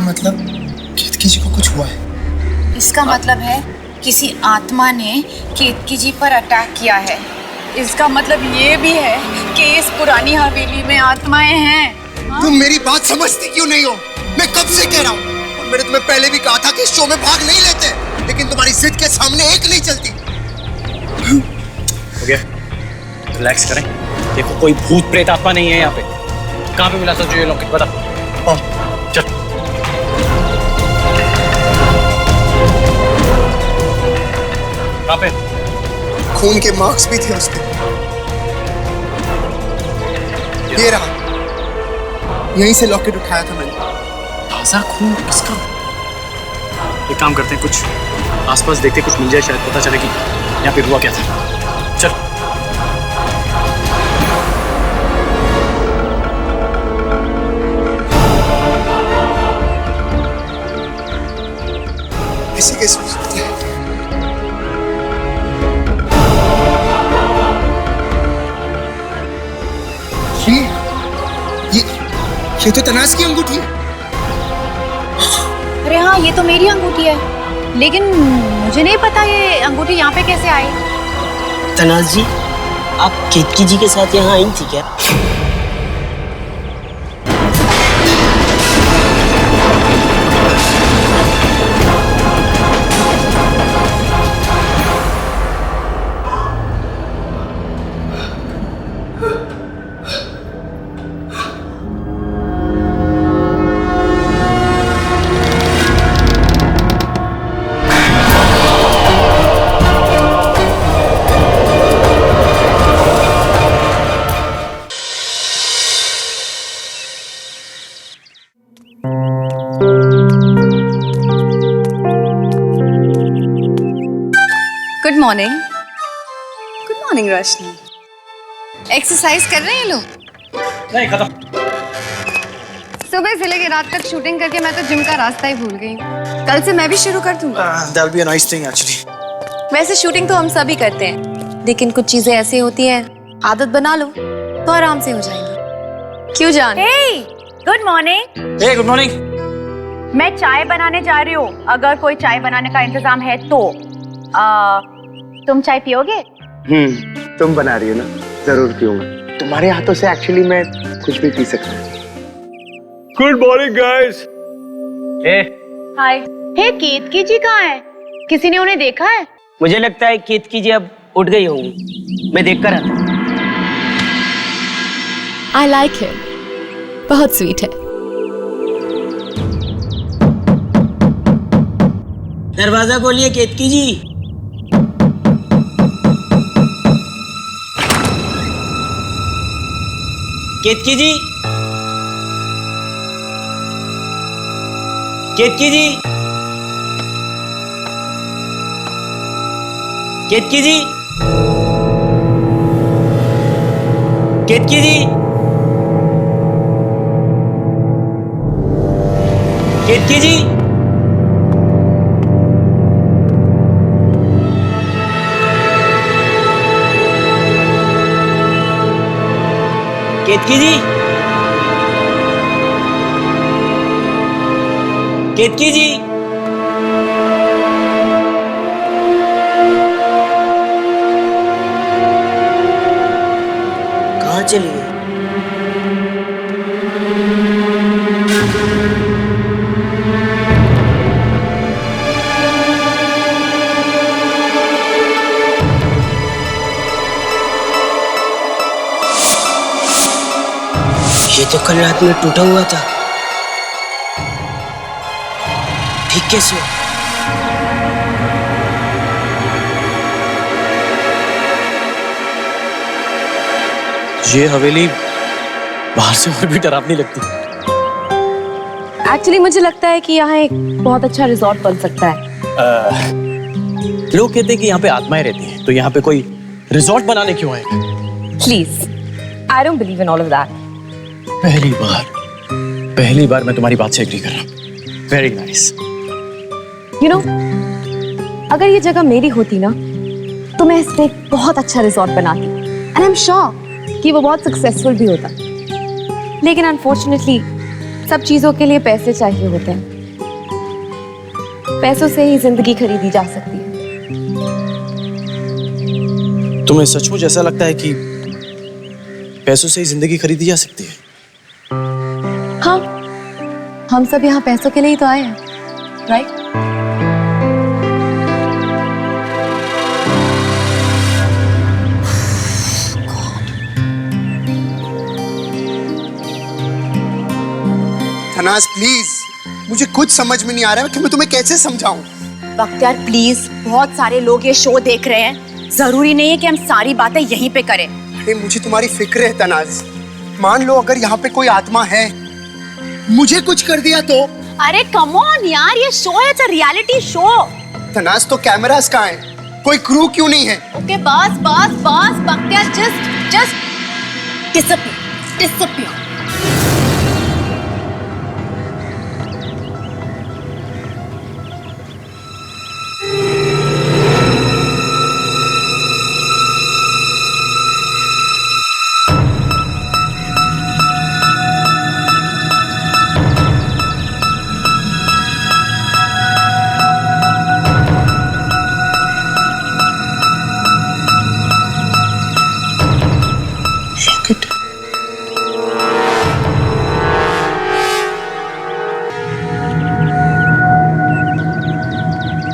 इसका मतलब केतकी जी को कुछ हुआ है। इसका मतलब है किसी आत्मा ने केतकी जी पर अटैक किया है। इसका मतलब ये भी है कि इस पुरानी हवेली में आत्माएं हैं। तुम मेरी बात समझती क्यों नहीं हो? मैं कब से कह रहा हूँ, और मैंने तुम्हें पहले भी कहा था कि इस शो में भाग नहीं लेते, लेकिन तुम्हारी जिद के सामने एक नहीं चलती। हो गया, रिलैक्स करें। देखो कोई भूत प्रेत आत्मा नहीं है यहाँ पे। कहाँ पे मिला सोचो ये लॉकेट, बता। चल। कहाँ पे? खून के मार्क्स भी थे उस पे। ये रहा, यहीं से लॉकेट उठाया था मैंने। ताजा खून किसका? एक काम करते हैं, कुछ आसपास देखते, कुछ मिल जाए, शायद पता चले कि यहाँ पे हुआ क्या था। चल। ऐसे कैसे हो सकता है? ये तो तनाज की अंगूठी है। अरे हाँ, ये तो मेरी अंगूठी है, लेकिन मुझे नहीं पता ये अंगूठी यहाँ पे कैसे आई। तनाज जी, आप केतकी जी के साथ यहाँ आई थी क्या? Good morning. गुड मॉर्निंग रोशनी। एक्सरसाइज कर रहे हैं लोग? नहीं, खत्म। सुबह से लेकर रात तक शूटिंग करके मैं तो जिम का रास्ता ही भूल गई। कल से मैं भी शुरू कर दूंगा। That will be a nice thing actually. वैसे शूटिंग तो हम सभी करते हैं, लेकिन कुछ चीजें ऐसी होती हैं, आदत बना लो तो आराम से हो जाएंगी। क्यों जान? Good morning. Hey, good morning. मैं चाय बनाने जा रही हूँ, अगर कोई चाय बनाने का इंतजाम है तो। तुम चाय पियोगे? तुम बना रही हो ना, जरूर पीऊंगा। तुम्हारे हाथों से एक्चुअली मैं कुछ भी पी सकता हूँ। Good morning guys. Hi. Hey, Ketaki ji कहाँ है? किसी ने उन्हें देखा है? मुझे लगता है केतकी जी अब उठ गई होंगी। मैं देख कर आता हूँ। I like him. बहुत स्वीट है। दरवाजा खोलिए केतकी जी। केतकी जी, केतकी जी, केतकी जी, केतकी जी, केतकी जी, केतकी जी, केतकी जी, कहाँ चली गई? ये तो कल रात में टूटा हुआ था, ठीक कैसे हो? ये हवेली बाहर से और भी डरावनी लगती है। एक्चुअली मुझे लगता है कि यहाँ एक बहुत अच्छा रिजॉर्ट बन सकता है। लोग कहते हैं कि यहाँ पे आत्माएं रहती हैं, तो यहाँ पे कोई रिजॉर्ट बनाने क्यों आएगा? Please, I don't believe in all of that. पहली बार मैं तुम्हारी बात से एग्री कर रहा हूँ। Very nice. यू नो, अगर ये जगह मेरी होती ना तो मैं इस पे एक बहुत अच्छा रिजॉर्ट बनाती, एंड आई एम श्योर कि वो बहुत सक्सेसफुल भी होता। लेकिन अनफॉर्चुनेटली सब चीजों के लिए पैसे चाहिए होते हैं, पैसों से ही जिंदगी खरीदी जा सकती है। तुम्हें सचमुच ऐसा लगता है कि पैसों से ही जिंदगी खरीदी जा सकती है? हाँ, हम सब यहाँ पैसों के लिए ही तो आए हैं, राइट? तनाज प्लीज, मुझे कुछ समझ में नहीं आ रहा है कि मैं तुम्हें कैसे समझाऊं। बख्तियार प्लीज, बहुत सारे लोग ये शो देख रहे हैं, जरूरी नहीं है कि हम सारी बातें यहीं पे करें। अरे मुझे तुम्हारी फिक्र है तनाज। मान लो अगर यहाँ पे कोई आत्मा है, मुझे कुछ कर दिया तो? अरे कम ऑन यार, ये शो है, it's a reality show. Tanaz तो कैमरास कहाँ हैं? कोई क्रू क्यों नहीं है? ओके बस बस बस बख्तियार, जस्ट डिसअपियर डिसअपियर।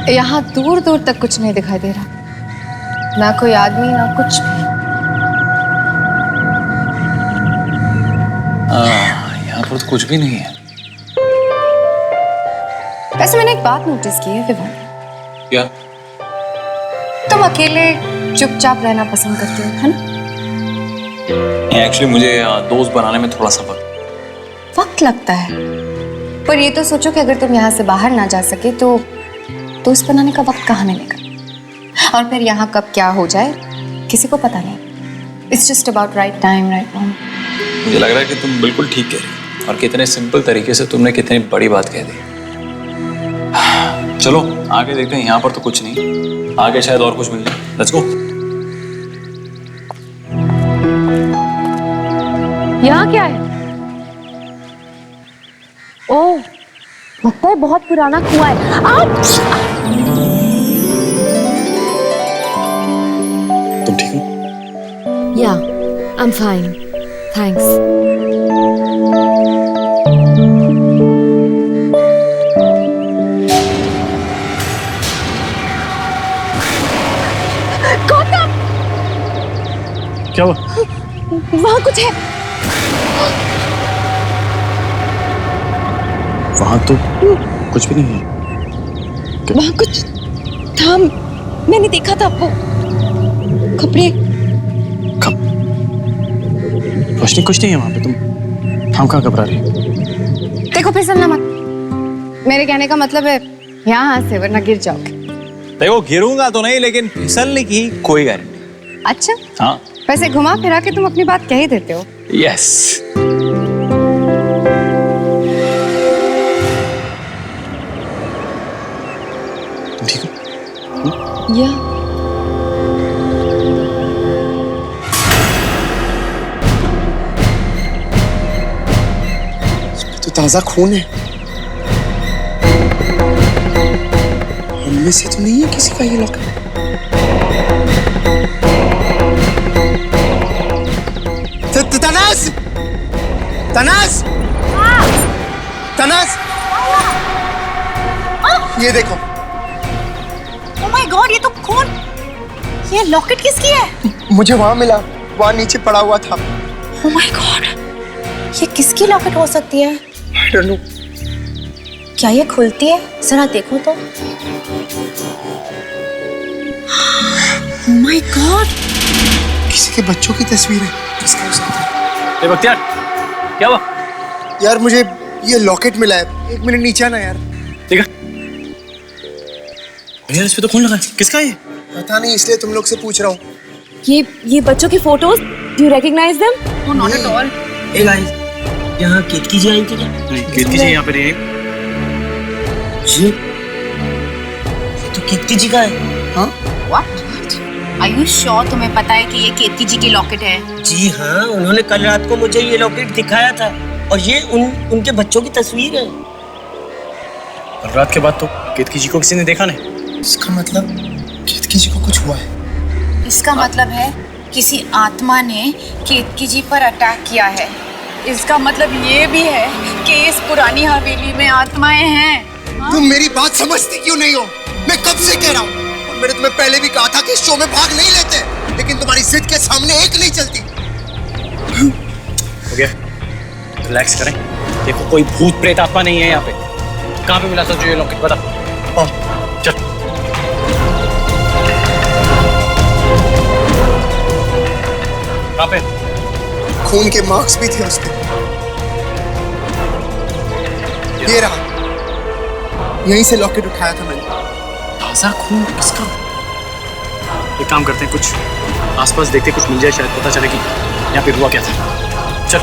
यहाँ दूर दूर तक कुछ नहीं दिखाई दे रहा, ना कोई आदमी ना कुछ भी। यहाँ पर तो कुछ भी नहीं है। वैसे मैंने एक बात नोटिस की है विवान। क्या? तुम अकेले चुपचाप रहना पसंद करते हो, है ना? एक्चुअली मुझे दोस्त बनाने में थोड़ा सा वक्त लगता है, पर ये तो सोचो कि अगर तुम यहाँ से बाहर ना जा सके तो दोस्त बनाने का वक्त कहाँ मिलेगा? और फिर यहाँ कब क्या हो जाए किसी को पता नहीं। It's just about right time, right moment. मुझे लग रहा है कि तुम बिल्कुल ठीक कह रही हो, और कितने सिंपल तरीके से तुमने कितनी बड़ी बात कह दी। चलो आगे देखते हैं। यहाँ पर तो कुछ नहीं, आगे शायद और कुछ मिल जाए। Let's go. यहाँ क्या है? ओह, लगता है बहुत पुराना कुआं है। तुम ठीक हो? या, I am fine, thanks. Gautam, क्या हुआ? वहाँ कुछ है। वहां तो कुछ भी नहीं है। वहाँ कुछ था, मैंने देखा था वो कपड़े। रोशनी कुछ नहीं है वहां पे। तुम कहाँ घबरा रही हो? देखो फिसलना मत, मेरे कहने का मतलब है यहाँ से, वरना गिर जाओगे। देखो गिरूंगा तो नहीं, लेकिन फिसलने की कोई गारंटी। अच्छा, हाँ। वैसे घुमा फिरा के तुम अपनी बात कह ही देते हो। यस। ठीक है? या तो ताजा खून है। हममें से तो नहीं है किसी का ये लॉकेट। तनाज, तनाज, तनाज, ये देखो। ओह माय गॉड, ये तो खून। ये लॉकेट किसकी है? मुझे वहां मिला, वहां नीचे पड़ा हुआ था। ओह माय गॉड, ये किसकी लॉकेट हो सकती है? I don't know। क्या ये खुलती है? जरा देखो तो। ओह माय गॉड, किसी के बच्चों की तस्वीर है। किसका हो सकता है? ए बख्तियार, क्या हुआ? यार मुझे ये लॉकेट मिला है। एक मिनट नीचे आना यार। देखा भैया, इस पे तो खून लगा है। किसका ये? पता नहीं, इसलिए तुम लोग से पूछ रहा हूँ। ये बच्चों की photos, do you recognise them? Oh not at all. Hey guys, यहाँ केतकी जी आई थी क्या? केतकी जी यहाँ पे रही। ये तो केतकी जी का है। हाँ व्हाट? आर यू श्योर तुम्हें पता है कि ये केतकी जी की लॉकेट है? जी हाँ, उन्होंने कल रात को मुझे ये लॉकेट दिखाया था, और ये उनके बच्चों की तस्वीर है। कल रात के बाद तो केतकी जी को किसी ने देखा नहीं। इसका मतलब केतकी जी को कुछ हुआ है। इसका मतलब है किसी आत्मा ने केतकी जी पर अटैक किया है। इसका मतलब ये भी है कि इस पुरानी हवेली में आत्माएं हैं। तुम मेरी बात समझती क्यों नहीं हो? मैं कब से कह रहा हूँ, और मैंने तुम्हें पहले भी कहा था कि इस शो में भाग नहीं लेते, लेकिन तुम्हारी जिद के सामने एक नहीं चलती। हो गया, रिलैक्स करें। देखो कोई भूत प्रेत आत्मा नहीं है यहाँ पे। कहाँ पे मिला था जो ये लॉकेट, बता। चल। कहाँ पे? खून के मार्क्स भी थे उस पे। ये रहा, यहीं से लॉकेट उठाया था मैंने। ताजा खून किसका? एक काम करते हैं, कुछ आसपास देखते, कुछ मिल जाए, शायद पता चले कि यहाँ पे हुआ क्या था। चल।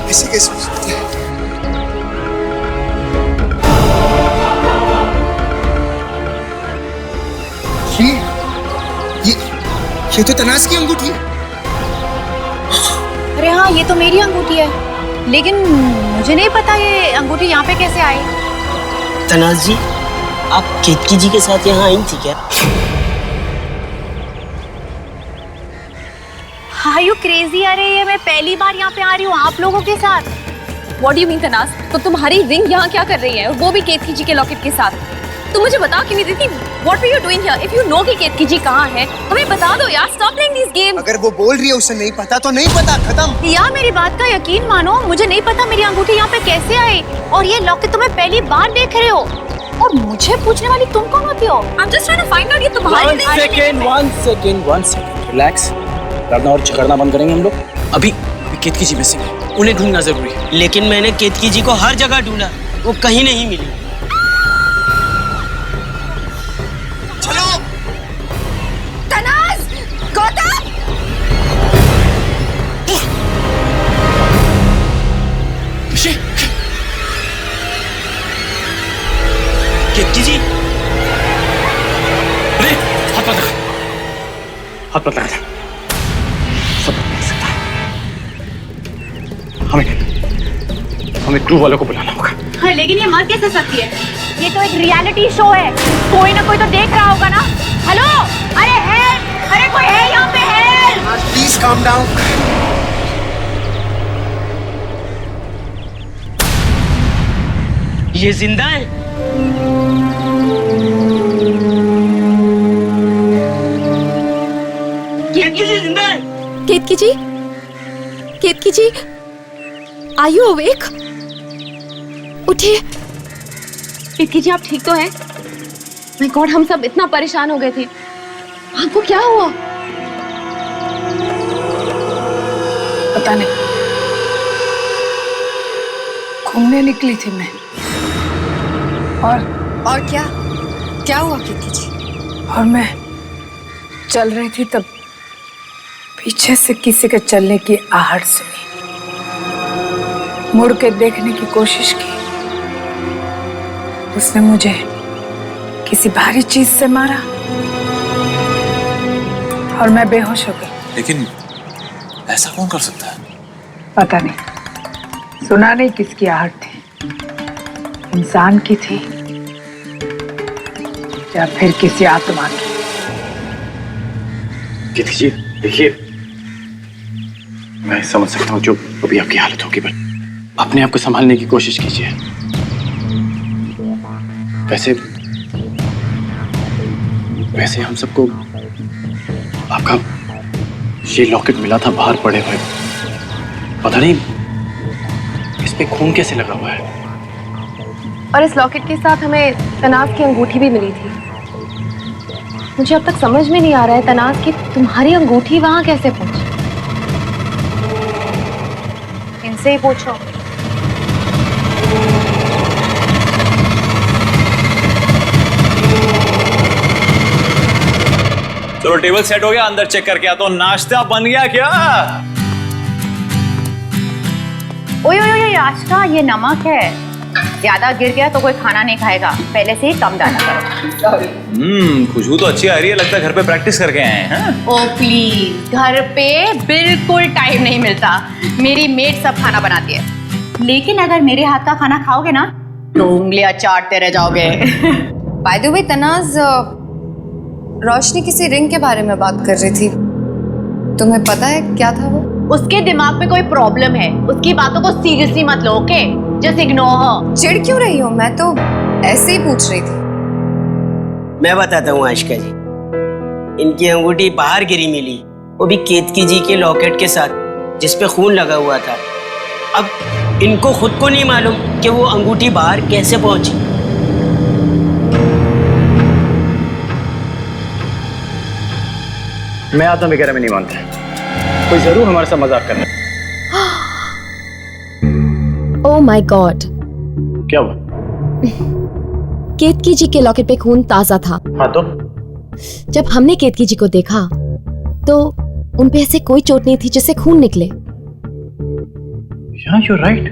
ऐसे कैसे हो सकता है? ये तो तनाज की अंगूठी है। अरे हाँ, ये तो मेरी अंगूठी है, लेकिन मुझे नहीं पता ये अंगूठी यहाँ पे कैसे आई। तनाज जी, आप केतकी जी के साथ यहाँ आई थी क्या? Are you crazy? अरे ये मैं पहली बार यहाँ पे आ रही हूँ आप लोगों के साथ। What do you mean, Tanaz? तो तुम्हारी रिंग यहाँ क्या कर रही है, और वो भी केतकी जी के लॉकेट के साथ? तुम मुझे बता क्यों नहीं देती? What were you doing here? If you know कि केतकी जी कहाँ है, हमें बता दो यार। Stop playing these games. अगर वो बोल रही है उसे नहीं पता तो नहीं पता, खत्म। यार मेरी बात का यकीन मानो, मुझे नहीं पता मेरी अंगूठी यहाँ पे कैसे आई, और ये लॉकेट तुम्हें पहली बार देख रहे हो, और मुझे पूछने वाली तुम कौन होती हो? I'm just trying to find out ये तुम्हारी One second, relax। लड़ना और झगड़ना बंद करेंगे हम लोग। अभी केतकी जी मिसिंग है, उन्हें ढूंढना जरूरी है। लेकिन मैंने केतकी जी को हर जगह ढूंढा, वो कहीं नहीं मिली। चलो। तनाज, गौतम! केतकी जी, अरे हाथ मत लगा, हाथ मत लगा। सब हो सकता है। हमें क्रू वालों को बुलाना होगा। हाँ, लेकिन ये मर कैसे सकती है? ये तो एक रियलिटी शो है, कोई ना कोई तो देख रहा होगा ना। हेलो, अरे हेल्प, अरे कोई है यहाँ पे? हेल्प! Please calm down. ये जिंदा है? केतकी जी जिंदा है? केतकी जी, केतकी जी, आर यू अवेक? उठिए। केतकी जी, आप ठीक तो हैं? माय गॉड, हम सब इतना परेशान हो गए थे। आपको क्या हुआ? पता नहीं, घूमने निकली थी मैं, और क्या हुआ केतकी जी? और मैं चल रही थी तब पीछे से किसी के चलने की आहट सुनी। मुड़ के देखने की कोशिश की, उसने मुझे किसी भारी चीज से मारा और मैं बेहोश हो गई। लेकिन ऐसा कौन कर सकता है? पता नहीं, सुना नहीं किसकी आहट थी, इंसान की थी या फिर किसी आत्मा की। केतकी जी देखिए, मैं समझ सकता हूँ जो अभी आपकी हालत होगी, पर अपने आप को संभालने की कोशिश कीजिए। वैसे हम सबको आपका ये लॉकेट मिला था बाहर पड़े हुए। पता नहीं इस पे खून कैसे लगा हुआ है। और इस लॉकेट के साथ हमें तनाज की अंगूठी भी मिली थी। मुझे अब तक समझ में नहीं आ रहा है तनाज की तुम्हारी अंगूठी वहां कैसे पहुंची। इनसे ही पूछो। चलो टेबल सेट हो गया, अंदर चेक करके आता हूं। नाश्ता बन गया क्या? ओए ओए ओए, नाश्ता, ये नमक है। ज्यादा गिर गया तो कोई खाना नहीं खाएगा, पहले से ही कम डाला करो। खुशबू तो अच्छी आ रही है, लगता है घर पे प्रैक्टिस करके आए हैं। हाँ? ओ प्लीज, घर पे बिल्कुल टाइम नहीं मिलता, मेरी मेड सब खाना बनाती है। लेकिन अगर मेरे हाथ का खाना खाओगे ना तो उंगलियां चाटते रह जाओगे। बाय द वे तनाज, रोशनी किसी रिंग के बारे में बात कर रही थी, तुम्हें पता है क्या था वो? उसके दिमाग में कोई प्रॉब्लम है, उसकी बातों को सीरियसली मत लो, ओके? Just ignore her. चिढ़ क्यों रही हो? मैं तो ऐसे ही पूछ रही थी। मैं बताता हूँ आशिका जी, इनकी अंगूठी बाहर गिरी मिली, वो भी केतकी जी के लॉकेट के साथ जिस पे खून लगा हुआ था। अब इनको खुद को नहीं मालूम कि वो अंगूठी बाहर कैसे पहुंची। मैं आत्मा वगैरह में नहीं मानता, कोई जरूर हमारे साथ मजाक कर रहा है। ओह माय गॉड, क्या हुआ? केतकी जी के लॉकेट पे खून ताजा था। हाँ तो जब हमने केतकी जी को देखा तो उन पे ऐसे कोई चोट नहीं थी जिससे खून निकले। yeah, you're right.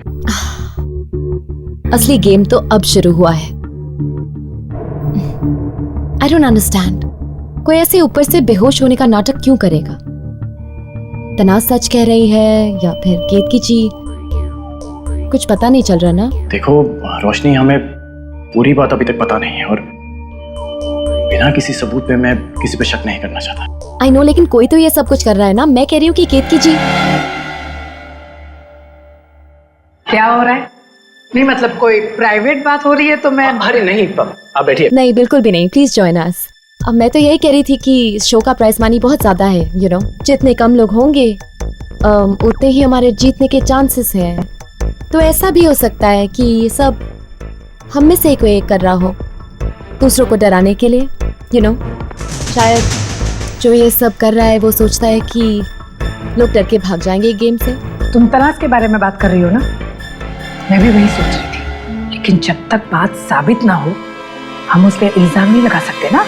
असली गेम तो अब शुरू हुआ है। आई डोंट अंडरस्टैंड, कोई ऐसे ऊपर से बेहोश होने का नाटक क्यों करेगा? तनाज सच कह रही है या फिर केतकी जी, कुछ पता नहीं चल रहा ना। देखो रोशनी, हमें पूरी बात अभी तक पता नहीं है और बिना किसी सबूत पे मैं किसी पे शक नहीं करना चाहता। आई नो, लेकिन कोई तो ये सब कुछ कर रहा है ना। मैं कह रही हूँ कि केतकी जी। क्या हो रहा है? नहीं मतलब कोई प्राइवेट बात हो रही है तो मैं। अरे नहीं, आप बैठिए। नहीं, बिल्कुल भी नहीं, प्लीज जॉइन अस। अब मैं तो यही कह रही थी कि इस शो का प्राइस मनी बहुत ज्यादा है, यू नो। जितने कम लोग होंगे उतने ही हमारे जीतने के चांसेस हैं। तो ऐसा भी हो सकता है कि ये सब हम में से कोई एक कर रहा हो, दूसरों को डराने के लिए, यू नो। शायद जो ये सब कर रहा है वो सोचता है कि लोग डर के भाग जाएंगे गेम से। तुम तलाश के बारे में बात कर रही हो ना? मैं भी वही सोच रही थी, लेकिन जब तक बात साबित ना हो हम उस पर इल्जाम नहीं लगा सकते ना।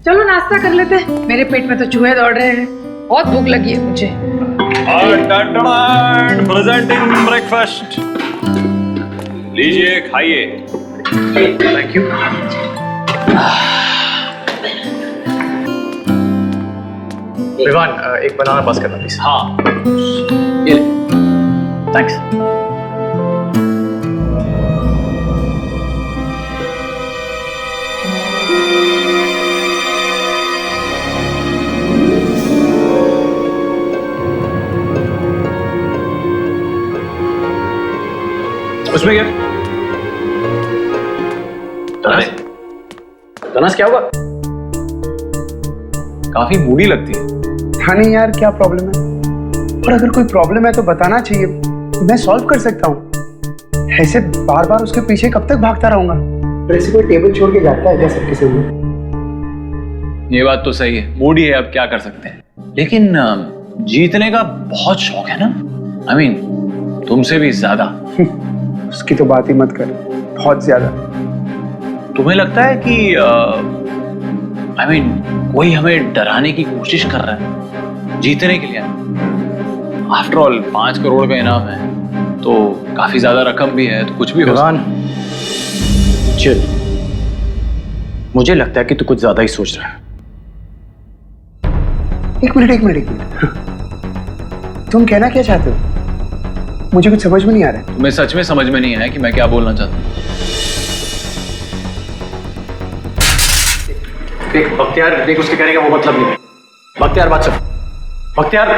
चलो नाश्ता कर लेते हैं, मेरे पेट में तो चूहे दौड़ रहे हैं, बहुत भूख लगी है मुझे। प्रेजेंटिंग ब्रेकफास्ट, लीजिए खाइए। Thank you. विवान, एक बनाना पास करना प्लीज। हाँ, ये थैंक्स। उसमें क्या? तनाज क्या हुआ? काफी मूडी लगती है। हाँ नहीं यार, क्या प्रॉब्लम है? और अगर कोई प्रॉब्लम है तो बताना चाहिए, मैं सॉल्व कर सकता हूँ। ऐसे बार बार उसके पीछे कब तक भागता रहूंगा? ऐसे कोई टेबल छोड़ के जाता है क्या सबके सामने? ये बात तो सही है, मूडी है, अब क्या कर सकते हैं। लेकिन जीतने का बहुत शौक है ना, आई मीन तुमसे भी ज्यादा। उसकी तो बात ही मत कर, बहुत ज्यादा। तुम्हें लगता है कि आई मीन कोई हमें डराने की कोशिश कर रहा है जीतने के लिए? आफ्टर ऑल 5 करोड़ का इनाम है तो काफी ज्यादा रकम भी है, तो कुछ भी हो सकता है। चिल, मुझे लगता है कि तू कुछ ज्यादा ही सोच रहा है। एक मिनट। तुम कहना क्या चाहते हो? मुझे कुछ समझ में नहीं आ रहा है। तुम्हें सच में समझ में नहीं आया कि मैं क्या बोलना चाहता हूँ? देख बख्तियार, देख उसके कहने का वो मतलब नहीं है। बख्तियार बात सुन। बख्तियार,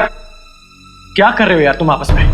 क्या कर रहे हो यार तुम आपस में?